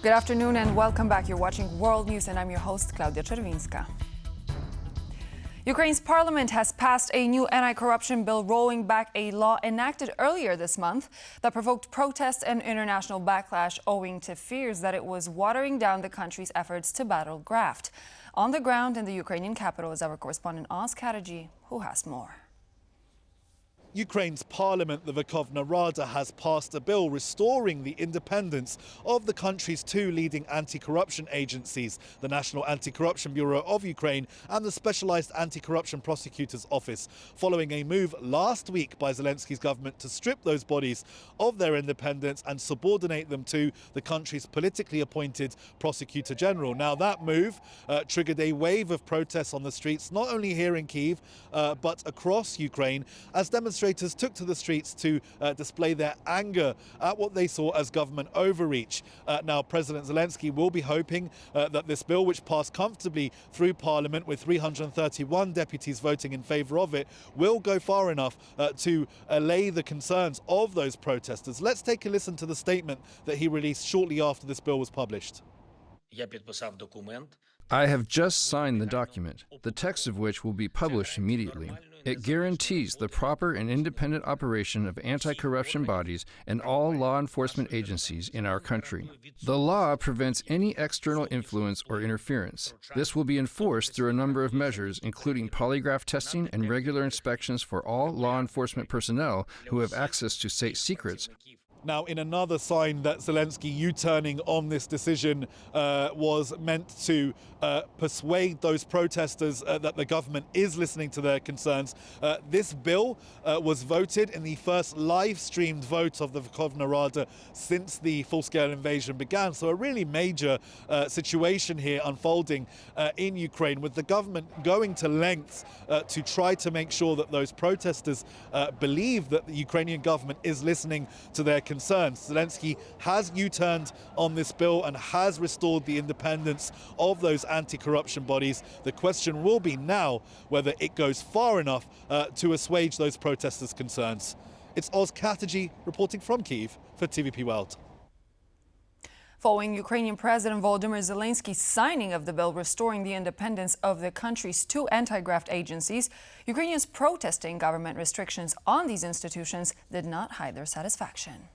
Good afternoon and welcome back. You're watching World News and I'm your host, Klaudia Czerwińska. Ukraine's parliament has passed a new anti-corruption bill rolling back a law enacted earlier this month that provoked protests and international backlash owing to fears that it was watering down the country's efforts to battle graft. On the ground in the Ukrainian capital is our correspondent Oz Kataji, who has more. Ukraine's parliament, the Verkhovna Rada, has passed a bill restoring the independence of the country's two leading anti-corruption agencies, the National Anti-Corruption Bureau of Ukraine and the Specialized Anti-Corruption Prosecutor's Office, following a move last week by Zelensky's government to strip those bodies of their independence and subordinate them to the country's politically appointed Prosecutor General. Now, that move triggered a wave of protests on the streets, not only here in Kyiv, but across Ukraine, as demonstrations took to the streets to display their anger at what they saw as government overreach. Now, President Zelensky will be hoping that this bill, which passed comfortably through Parliament with 331 deputies voting in favour of it, will go far enough to allay the concerns of those protesters. Let's take a listen to the statement that he released shortly after this bill was published. I have just signed the document, the text of which will be published immediately. It guarantees the proper and independent operation of anti-corruption bodies and all law enforcement agencies in our country. The law prevents any external influence or interference. This will be enforced through a number of measures, including polygraph testing and regular inspections for all law enforcement personnel who have access to state secrets. Now, in another sign that Zelensky U-turning on this decision was meant to persuade those protesters that the government is listening to their concerns, this bill was voted in the first live-streamed vote of the Verkhovna Rada since the full-scale invasion began. So a really major situation here unfolding in Ukraine, with the government going to lengths to try to make sure that those protesters believe that the Ukrainian government is listening to their concerns. Zelensky has U-turned on this bill and has restored the independence of those anti-corruption bodies. The question will be now whether it goes far enough to assuage those protesters' concerns. It's Oz Kataji reporting from Kyiv for TVP World. Following Ukrainian President Volodymyr Zelensky's signing of the bill restoring the independence of the country's two anti-graft agencies, Ukrainians protesting government restrictions on these institutions did not hide their satisfaction.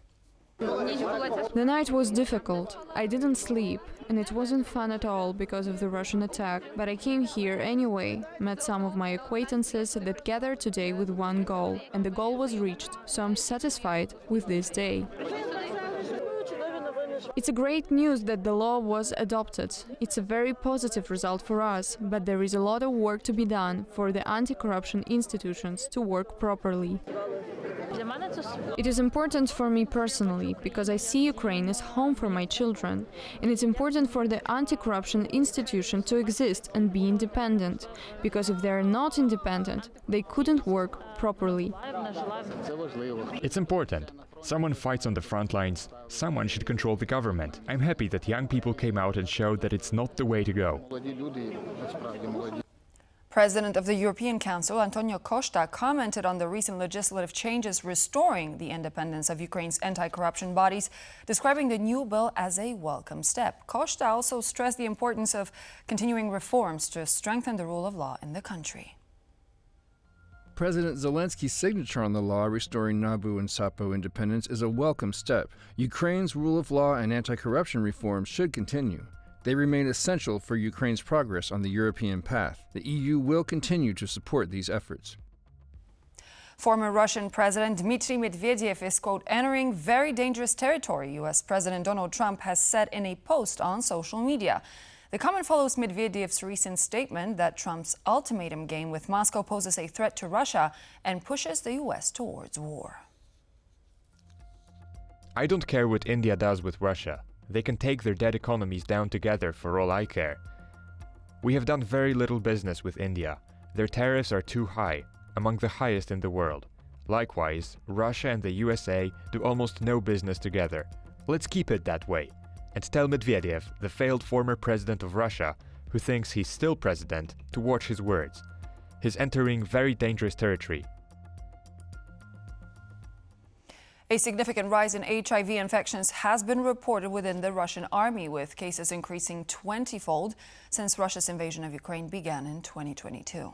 The night was difficult. I didn't sleep, and it wasn't fun at all because of the Russian attack. But I came here anyway, met some of my acquaintances that gathered today with one goal, and the goal was reached, so I'm satisfied with this day. It's a great news that the law was adopted. It's a very positive result for us, but there is a lot of work to be done for the anti-corruption institutions to work properly. It is important for me personally, because I see Ukraine as home for my children, and it's important for the anti-corruption institution to exist and be independent, because if they are not independent, they couldn't work properly. It's important. Someone fights on the front lines, someone should control the government. I'm happy that young people came out and showed that it's not the way to go. President of the European Council António Costa commented on the recent legislative changes restoring the independence of Ukraine's anti-corruption bodies, describing the new bill as a welcome step. Costa also stressed the importance of continuing reforms to strengthen the rule of law in the country. President Zelensky's signature on the law restoring NABU and SAPO independence is a welcome step. Ukraine's rule of law and anti-corruption reforms should continue. They remain essential for Ukraine's progress on the European path. The EU will continue to support these efforts. Former Russian President Dmitry Medvedev is, quote, entering very dangerous territory, U.S. President Donald Trump has said in a post on social media. The comment follows Medvedev's recent statement that Trump's ultimatum game with Moscow poses a threat to Russia and pushes the U.S. towards war. I don't care what India does with Russia. They can take their dead economies down together for all I care. We have done very little business with India. Their tariffs are too high, among the highest in the world. Likewise, Russia and the USA do almost no business together. Let's keep it that way. And tell Medvedev, the failed former president of Russia, who thinks he's still president, to watch his words. He's entering very dangerous territory. A significant rise in HIV infections has been reported within the Russian army, with cases increasing 20-fold since Russia's invasion of Ukraine began in 2022.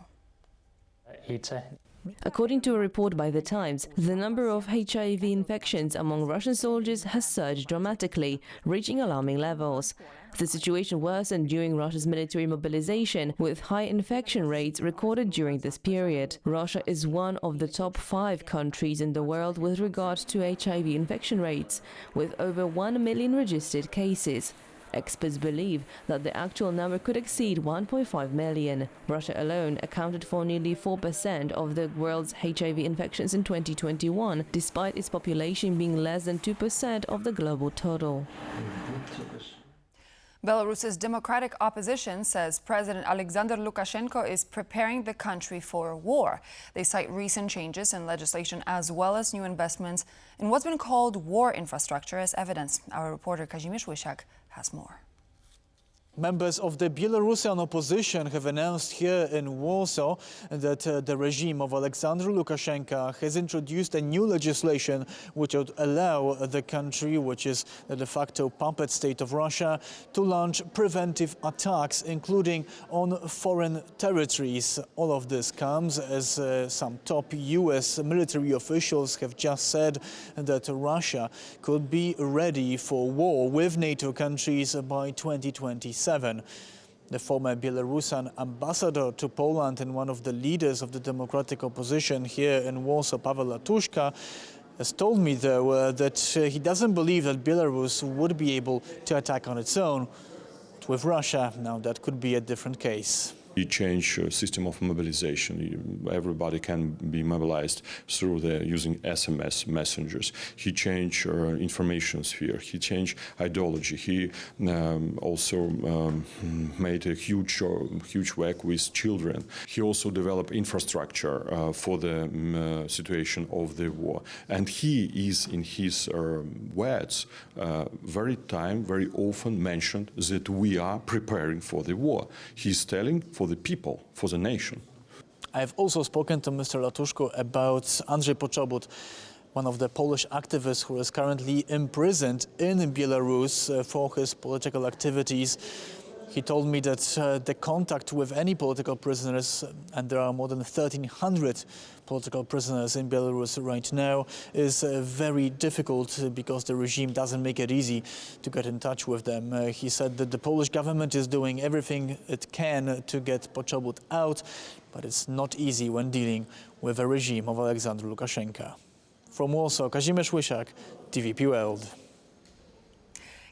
According to a report by The Times, the number of HIV infections among Russian soldiers has surged dramatically, reaching alarming levels. The situation worsened during Russia's military mobilization, with high infection rates recorded during this period. Russia is one of the top 5 countries in the world with regard to HIV infection rates, with over 1 million registered cases. Experts believe that the actual number could exceed 1.5 million. Russia alone accounted for nearly 4% of the world's HIV infections in 2021, despite its population being less than 2% of the global total. Belarus's democratic opposition says President Alexander Lukashenko is preparing the country for war. They cite recent changes in legislation as well as new investments in what's been called war infrastructure as evidence. Our reporter Kazimierz Łysiak has more. Members of the Belarusian opposition have announced here in Warsaw that the regime of Alexander Lukashenko has introduced a new legislation which would allow the country, which is the de facto puppet state of Russia, to launch preventive attacks, including on foreign territories. All of this comes as some top US military officials have just said that Russia could be ready for war with NATO countries by 2027. The former Belarusian ambassador to Poland and one of the leaders of the democratic opposition here in Warsaw, Paweł Latuszka, has told me, though, that he doesn't believe that Belarus would be able to attack on its own. But with Russia, now that could be a different case. He changed system of mobilization. Everybody can be mobilized through using SMS messengers. He changed information sphere. He changed ideology. He also made a huge work with children. He also developed infrastructure for the situation of the war. And he is, in his words, very often mentioned that we are preparing for the war. He's telling for the people, for the nation. I've also spoken to Mr. Latuszko about Andrzej Poczobut, one of the Polish activists who is currently imprisoned in Belarus for his political activities. He told me that the contact with any political prisoners, and there are more than 1,300 political prisoners in Belarus right now, is very difficult because the regime doesn't make it easy to get in touch with them. He said that the Polish government is doing everything it can to get Poczobut out, but it's not easy when dealing with a regime of Alexander Lukashenko. From Warsaw, Kazimierz Łysiak, TVP World.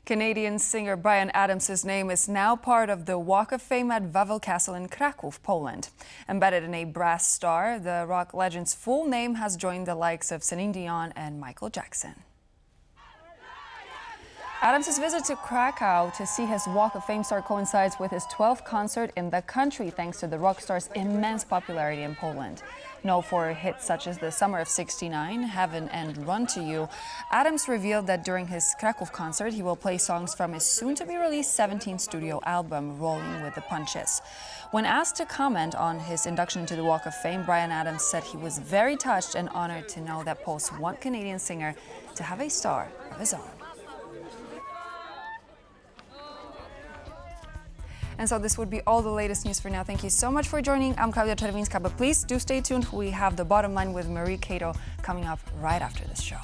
Canadian singer Bryan Adams' name is now part of the Walk of Fame at Wawel Castle in Kraków, Poland. Embedded in a brass star, the rock legend's full name has joined the likes of Celine Dion and Michael Jackson. Adams' visit to Krakow to see his Walk of Fame star coincides with his 12th concert in the country, thanks to the rock star's immense popularity in Poland. Known for hits such as The Summer of '69, Heaven and Run to You, Adams revealed that during his Kraków concert he will play songs from his soon-to-be-released 17th studio album, Rolling with the Punches. When asked to comment on his induction to the Walk of Fame, Bryan Adams said he was very touched and honored to know that Poles want Canadian singer to have a star of his own. And so this would be all the latest news for now. Thank you so much for joining. I'm Klaudia Czerwińska, but please do stay tuned. We have The Bottom Line with Marie Cato coming up right after this show.